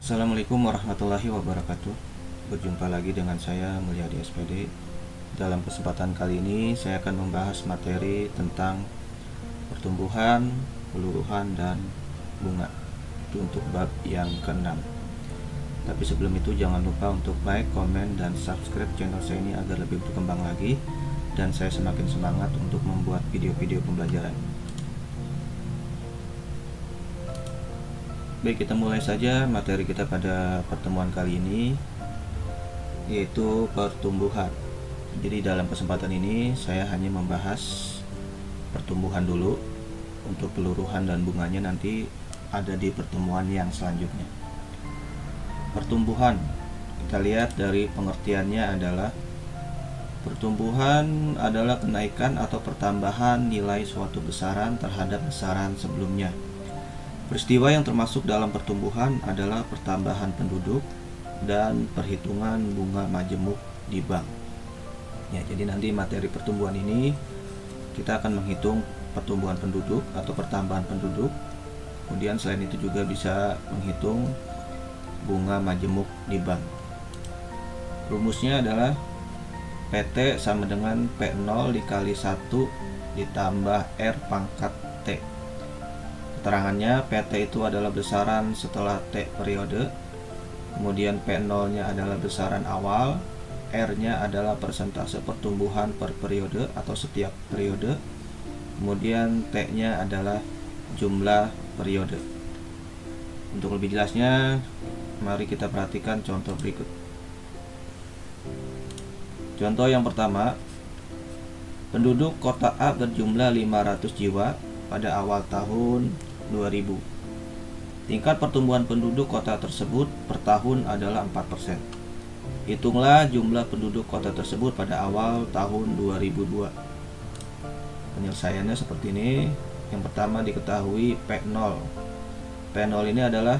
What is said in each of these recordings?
Assalamualaikum warahmatullahi wabarakatuh. Berjumpa lagi dengan saya Mulyadi SPD. Dalam kesempatan kali ini saya akan membahas materi tentang pertumbuhan, peluruhan, dan bunga. Itu untuk bab yang ke-6. Tapi sebelum itu jangan lupa untuk like, komen, dan subscribe channel saya ini agar lebih berkembang lagi dan saya semakin semangat untuk membuat video-video pembelajaran. Baik, kita mulai saja materi kita pada pertemuan kali ini, yaitu pertumbuhan. Jadi dalam kesempatan ini saya hanya membahas pertumbuhan dulu. Untuk peluruhan dan bunganya nanti ada di pertemuan yang selanjutnya. Pertumbuhan, kita lihat dari pengertiannya adalah pertumbuhan adalah kenaikan atau pertambahan nilai suatu besaran terhadap besaran sebelumnya. Peristiwa yang termasuk dalam pertumbuhan adalah pertambahan penduduk dan perhitungan bunga majemuk di bank. Ya, jadi nanti materi pertumbuhan ini kita akan menghitung pertumbuhan penduduk atau pertambahan penduduk. Kemudian selain itu juga bisa menghitung bunga majemuk di bank. Rumusnya adalah PT sama dengan P0 dikali 1 ditambah R pangkat T. Keterangannya, PT itu adalah besaran setelah T periode, kemudian P0 nya adalah besaran awal, R nya adalah persentase pertumbuhan per periode atau setiap periode, kemudian T nya adalah jumlah periode. Untuk lebih jelasnya, mari kita perhatikan contoh berikut. Contoh yang pertama, penduduk kota A berjumlah 500 jiwa pada awal tahun 2000. Tingkat pertumbuhan penduduk kota tersebut per tahun adalah 4%. Hitunglah jumlah penduduk kota tersebut pada awal tahun 2002. Penyelesaiannya seperti ini. Yang pertama diketahui P0. P0 ini adalah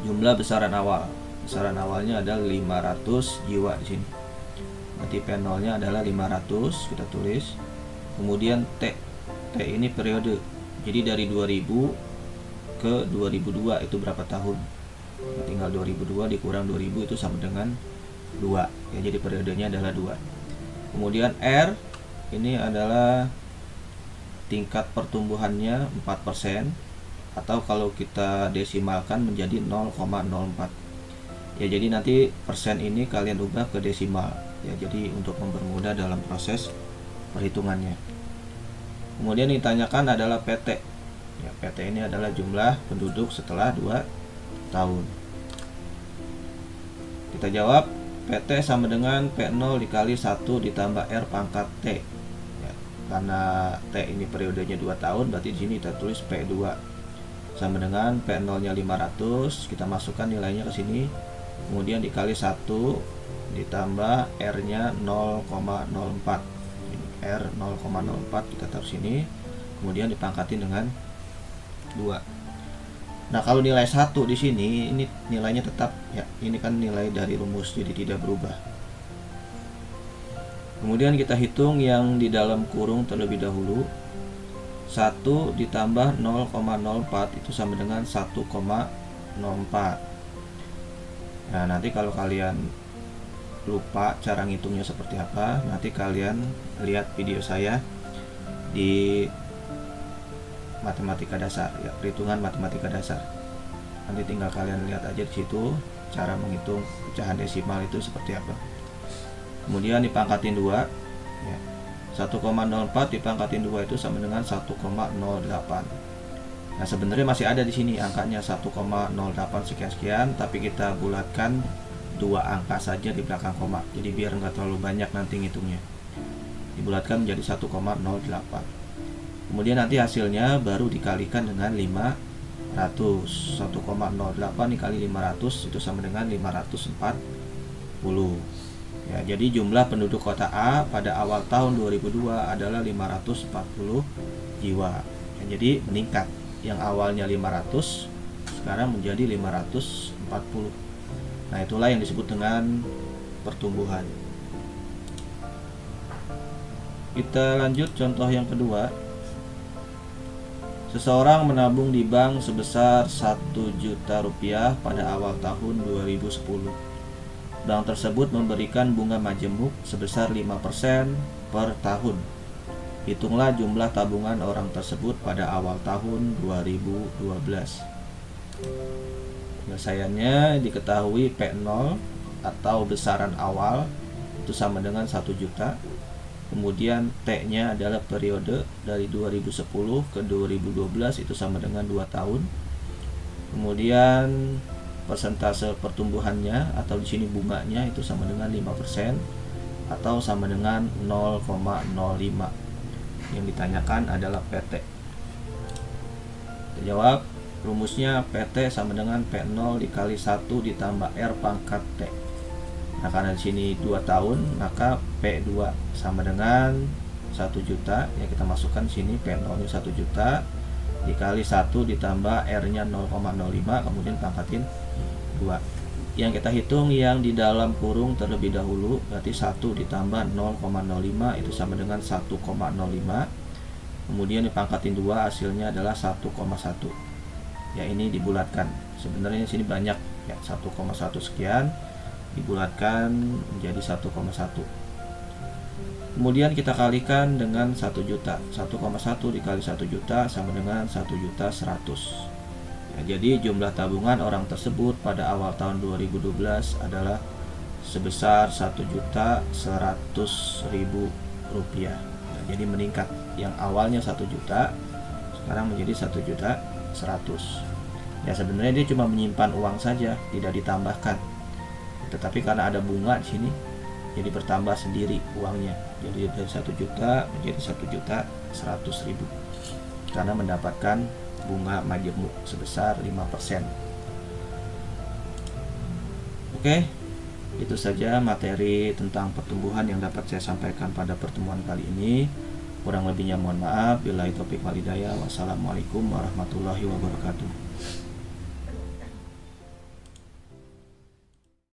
jumlah besaran awal. Besaran awalnya adalah 500 jiwa di sini. Berarti P0 nya adalah 500, kita tulis. Kemudian T ini periode. Jadi dari 2000 ke 2002 itu berapa tahun? Tinggal 2002 dikurang 2000 itu sama dengan 2. Ya, jadi periodenya adalah 2. Kemudian R ini adalah tingkat pertumbuhannya 4%, atau kalau kita desimalkan menjadi 0,04. Ya, jadi nanti persen ini kalian ubah ke desimal. Ya, jadi untuk mempermudah dalam proses perhitungannya. Kemudian ditanyakan adalah PT. Ya, PT ini adalah jumlah penduduk setelah 2 tahun. Kita jawab PT sama dengan P0 dikali 1 ditambah R pangkat T. Ya, karena T ini periodenya 2 tahun, berarti di sini kita tulis P2 sama dengan P0 nya 500, kita masukkan nilainya ke sini. Kemudian dikali 1 ditambah R nya 0,04. R 0,04 kita taruh sini, kemudian dipangkatin dengan 2. Nah, kalau nilai 1 di sini ini nilainya tetap ya, ini kan nilai dari rumus jadi tidak berubah. Kemudian kita hitung yang di dalam kurung terlebih dahulu. 1 ditambah 0,04 itu sama dengan 1,04. Nah, nanti kalau kalian lupa cara ngitungnya seperti apa, nanti kalian lihat video saya di matematika dasar ya, perhitungan matematika dasar. Nanti tinggal kalian lihat aja di situ cara menghitung pecahan desimal itu seperti apa. Kemudian dipangkatin 2 ya. 1,04 dipangkatin 2 itu sama dengan 1,08. Nah, sebenarnya masih ada di sini angkanya 1,08 sekian-sekian, tapi kita bulatkan 2 angka saja di belakang koma, jadi biar nggak terlalu banyak nanti ngitungnya. Dibulatkan menjadi 1,08. Kemudian nanti hasilnya baru dikalikan dengan 500. 1,08 dikali 500 itu sama dengan 540. Ya, jadi jumlah penduduk kota A pada awal tahun 2002 adalah 540 jiwa. Ya, jadi meningkat. Yang awalnya 500 sekarang menjadi 540. Nah, itulah yang disebut dengan pertumbuhan. Kita lanjut contoh yang kedua. Seseorang menabung di bank sebesar 1 juta rupiah pada awal tahun 2010. Bank tersebut memberikan bunga majemuk sebesar 5% per tahun. Hitunglah jumlah tabungan orang tersebut pada awal tahun 2012. Penyelesaiannya diketahui P0 atau besaran awal itu sama dengan 1 juta. Kemudian T-nya adalah periode dari 2010 ke 2012 itu sama dengan 2 tahun. Kemudian persentase pertumbuhannya atau di sini bunganya itu sama dengan 5% atau sama dengan 0,05. Yang ditanyakan adalah PT. Kita jawab, rumusnya PT sama dengan P0 dikali 1 ditambah R pangkat T. Nah, karena di sini 2 tahun, maka P2 sama dengan 1 juta. Ya, kita masukkan sini P0 nya 1 juta dikali 1 ditambah R-nya 0,05, kemudian pangkatin 2. Yang kita hitung yang di dalam kurung terlebih dahulu, berarti 1 ditambah 0,05 itu sama dengan 1,05. Kemudian dipangkatin 2, hasilnya adalah 1,1. Ya, ini dibulatkan. Sebenarnya di sini banyak ya, 1,1 sekian dibulatkan menjadi 1,1. Kemudian kita kalikan dengan 1 juta. 1,1 dikali 1 juta sama dengan 1.100.000. Ya, jadi jumlah tabungan orang tersebut pada awal tahun 2012 adalah sebesar 1.100.000 rupiah. Ya, jadi meningkat. Yang awalnya 1 juta sekarang menjadi 1.100.000. Ya, sebenarnya dia cuma menyimpan uang saja, tidak ditambahkan. Tetapi karena ada bunga di sini, jadi bertambah sendiri uangnya. Jadi dari 1 juta menjadi 1.100.000 karena mendapatkan bunga majemuk sebesar 5%. Oke, itu saja materi tentang pertumbuhan yang dapat saya sampaikan pada pertemuan kali ini. Kurang lebihnya mohon maaf. Billahi taufiq wal hidayah. Wassalamualaikum warahmatullahi wabarakatuh.